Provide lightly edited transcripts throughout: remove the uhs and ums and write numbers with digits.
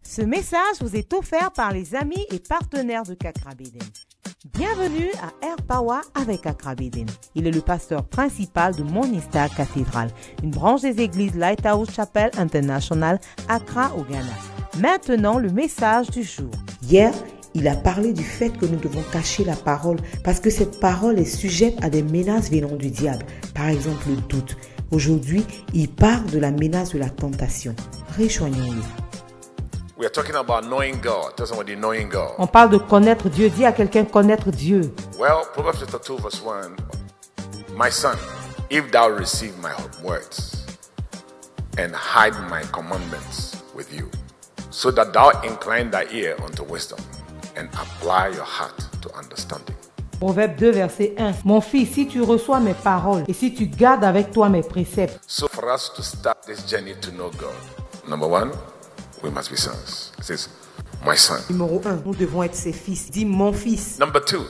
Ce message vous est offert par les amis et partenaires de Kakra Beden. Bienvenue à Air Power avec Kakra Beden. Il est le pasteur principal de Morningstar Cathedral, une branche des églises Lighthouse Chapel International, Accra au Ghana. Maintenant, le message du jour. Hier, il a parlé du fait que nous devons cacher la parole parce que cette parole est sujette à des menaces venant du diable, par exemple le doute. Aujourd'hui, il parle de la menace de la tentation. Rejoignons-le. We are talking about knowing God. Tell somebody knowing God. On parle de connaître Dieu. Dis à quelqu'un connaître Dieu. Well, Proverbs chapter 2 verse 1. My son, if thou receive my words and hide my commandments with you, so that thou incline thy ear unto wisdom and apply your heart to understanding. Proverbe 2, verset 1. Mon fils, si tu reçois mes paroles et si tu gardes avec toi mes préceptes. So for us to start this journey to know God, number one, we must be sons. It says, my son. Numéro 1, nous devons être ses fils. Dis mon fils. Number two,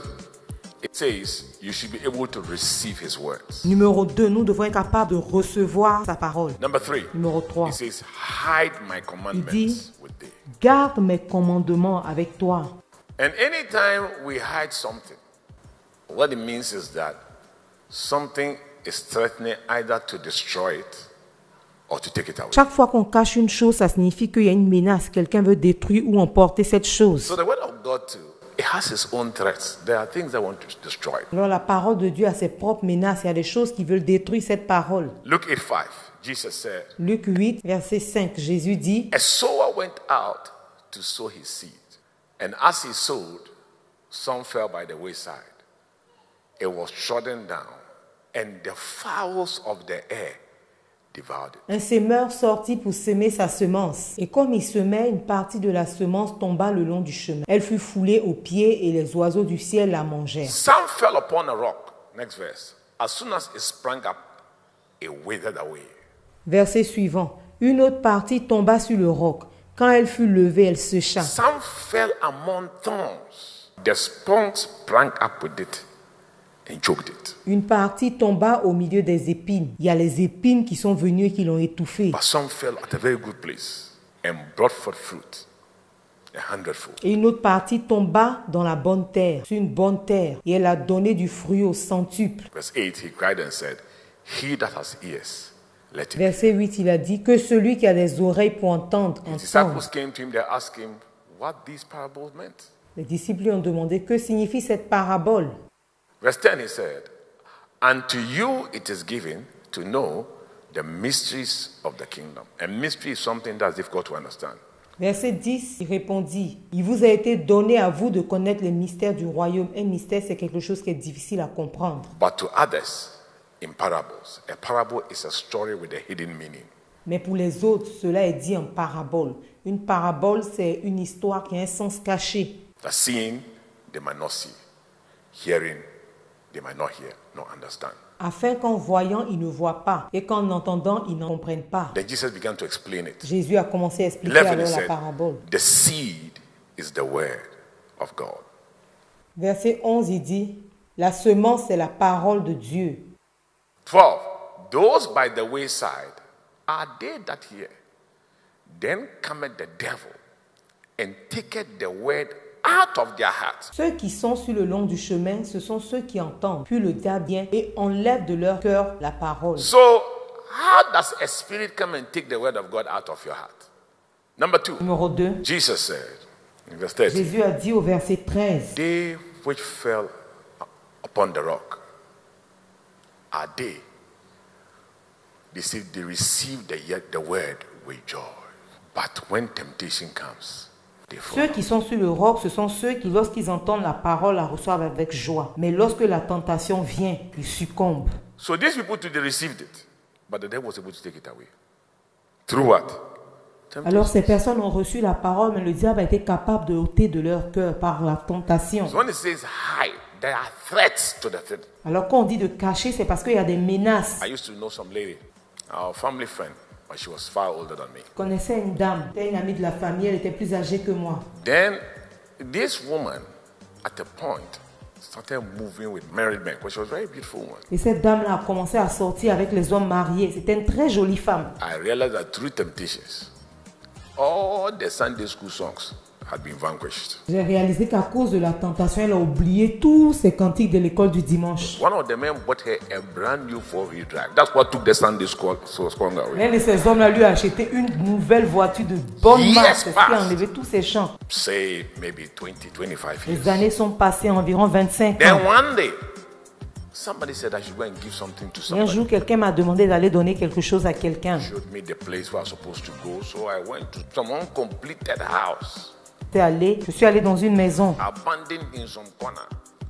it says you should be able to receive his words. Numéro 2, nous devons être capables de recevoir sa parole. Number three, Numéro 3, it says hide my commandments with thee. garde mes commandements avec toi. And anytime we hide something, what it means is that something is threatening either to destroy it or to take it away. Chaque fois qu'on cache une chose, ça signifie qu'il y a une menace. Quelqu'un veut détruire ou emporter cette chose. So the word of God too, it has its own threats. There are things that want to destroy it. Alors la parole de Dieu a ses propres menaces. Il y a des choses qui veulent détruire cette parole. Luke 8:5, Jesus said, Luc 8, verset 5, Jésus dit, a sower went out to sow his seed. And as he sowed, some fell by the wayside. It was trodden down, and the fowls of the air devoured it. un semeur sortit pour semer sa semence. Et comme il semait, une partie de la semence tomba le long du chemin. Elle fut foulée aux pieds et les oiseaux du ciel la mangèrent. Some fell upon a rock. Next verse. As soon as it sprang up, it withered away. Verset suivant. Une autre partie tomba sur le roc. Quand elle fut levée, elle sécha. Some fell among thorns. The spunk sprang up with it and choked it. Une partie tomba au milieu des épines. Il y a les épines qui sont venues et qui l'ont étouffée. But some fell at a very good place and brought forth fruit, 100-fold. Et une autre partie tomba dans la bonne terre, sur une bonne terre. Et elle a donné du fruit au centuple. Verse 8, he cried and said, he that has ears, let him hear. Verset 8, il a dit que celui qui a des oreilles pour entendre, The entende. disciples came to him, they asked him what these parables meant. Les disciples lui ont demandé que signifie cette parabole. Verse 10, he said, unto you it is given to know the mysteries of the kingdom. A mystery is something that's difficult to understand. Verset 10, il répondit, il vous a été donné à vous de connaître les mystères du royaume. Un mystère, c'est quelque chose qui est difficile à comprendre. But to others, in parables, a parable is a story with a hidden meaning. Mais pour les autres, cela est dit en parabole. Une parabole, c'est une histoire qui a un sens caché. That seeing, they might not see. Hearing, they might not hear, nor understand. Afin qu'en voyant, ils ne voient pas. Et qu'en entendant, ils n'en comprennent pas. Then Jesus began to explain it. Jésus a commencé à expliquer 11, he alors la said, parabole. the seed is the word of God. Verset 11, il dit, la semence, c'est la parole de Dieu. 12, those by the wayside are they that hear. Then cometh the devil and taketh the word out of their heart. Ceux qui sont sur le long du chemin, ce sont ceux qui entendent. Puis le diable vient et enlève de leur cœur la parole. So, how does a spirit come and take the word of God out of your heart? Number 2, Numéro 2, Jesus said in verse 30, Jésus a dit au verset 13, they which fell upon the rock are they receive the word with joy. But when temptation comes, they fall. ceux qui sont sur le roc, ce sont ceux qui, lorsqu'ils entendent la parole, la reçoivent avec joie. Mais lorsque la tentation vient, ils succombent. So these people too, they received it, but the devil was able to take it away. Through what? Alors ces personnes ont reçu la parole, mais le diable a été capable de ôter de leur cœur par la tentation. So when it says hide, there are threats to the thing. Alors quand on dit de cacher, c'est parce qu'il y a des menaces. I used to know some lady, our family friend, but she was far older than me. Je connaissais une dame, c'était une amie de la famille, elle était plus âgée que moi. Then this woman, at a point, started moving with married men because she was a very beautiful woman. Et cette dame-là a commencé à sortir avec les hommes mariés. C'était une très jolie femme. I realized that through temptations, all the Sunday school songs had been vanquished. J'ai réalisé qu'à cause de la tentation, elle a oublié tous ses cantiques de l'école du dimanche. One of the men bought her a brand new 4-wheel drive. That's what took the Sunday school song away. L'un de ces hommes-là lui a acheté une nouvelle voiture de bonne marque. C'est ce qui a enlevé tous ses chants. Say maybe 20, 25 years. Les années sont passées environ 25 Then ans. one day, somebody said I should go and give something to Et un somebody. jour, quelqu'un m'a demandé d'aller donner quelque chose à quelqu'un. Showed me the place where I was supposed to go, so I went to some uncompleted house, Je suis allé dans une maison, abandoned in some corner.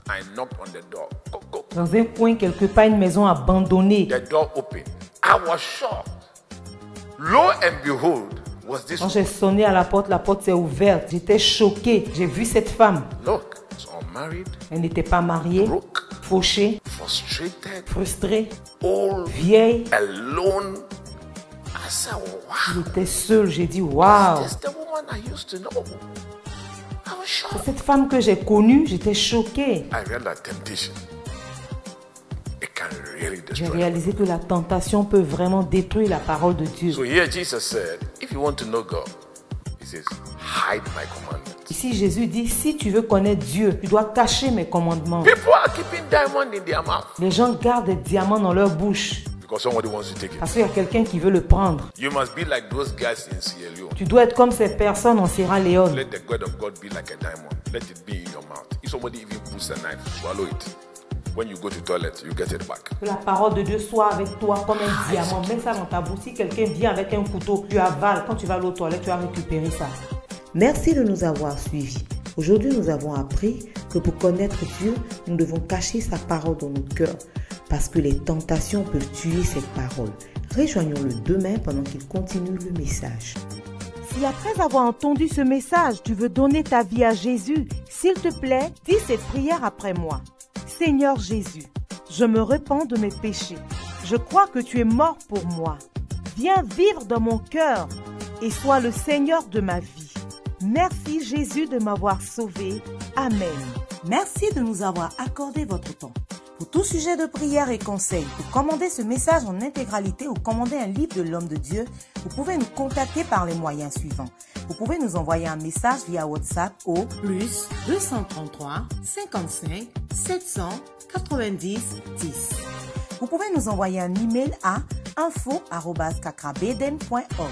I knocked on the door. Go, go. dans un coin quelque part, une maison abandonnée. The door opened. I was shocked. Lo and behold, was this Quand j'ai sonné à la porte s'est ouverte. J'étais choqué. J'ai vu cette femme. look, it's unmarried, Elle n'était pas mariée, broke, fauchée, frustrated, frustrée, old, vieille. alone. I said, wow, J'étais seule. J'ai dit, waouh. this is the woman I used to know. I was shocked. Cette femme que j'ai connue, j'étais choquée. I realized that temptation, it can really J'ai destroy. réalisé que la tentation peut vraiment détruire la parole de Dieu. So here Jesus said, if you want to know God, he says, hide my commandments. Ici, Jésus dit, si tu veux connaître Dieu, tu dois cacher mes commandements. People are keeping diamond in their mouth Les gens gardent des diamants dans leur bouche because somebody wants to take it. parce qu'il y a quelqu'un qui veut le prendre. You must be like those guys in Sierra Leone. Tu dois être comme ces personnes en Sierra Leone. Let the God of God be like a diamond. Let it be in your mouth. If somebody even puts a knife, swallow it. When you go to toilet, you get it back. Que la parole de Dieu soit avec toi comme un diamant. Mets ça dans ta bouche. Si quelqu'un vient avec un couteau, tu avales. Quand tu vas aller aux toilettes, tu vas récupérer ça. Merci de nous avoir suivis. Aujourd'hui, nous avons appris que pour connaître Dieu, nous devons cacher sa parole dans notre cœur parce que les tentations peuvent tuer cette parole. Rejoignons-le demain pendant qu'il continue le message. Si après avoir entendu ce message, tu veux donner ta vie à Jésus, s'il te plaît, dis cette prière après moi. Seigneur Jésus, je me repens de mes péchés. Je crois que tu es mort pour moi. Viens vivre dans mon cœur et sois le Seigneur de ma vie. Merci Jésus de m'avoir sauvé. Amen. Merci de nous avoir accordé votre temps. Pour tout sujet de prière et conseil, pour commander ce message en intégralité ou commander un livre de l'homme de Dieu, vous pouvez nous contacter par les moyens suivants. Vous pouvez nous envoyer un message via WhatsApp au plus 233 55 790 10. Vous pouvez nous envoyer un email à info@kakrabeden.org.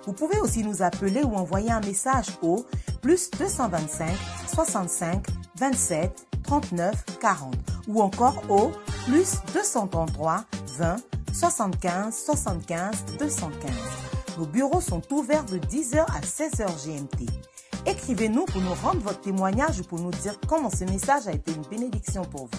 Vous pouvez aussi nous appeler ou envoyer un message au plus 225 65 27 39 40 ou encore au plus 233 20 75 75 215. Nos bureaux sont ouverts de 10h à 16h GMT. Écrivez-nous pour nous rendre votre témoignage ou pour nous dire comment ce message a été une bénédiction pour vous.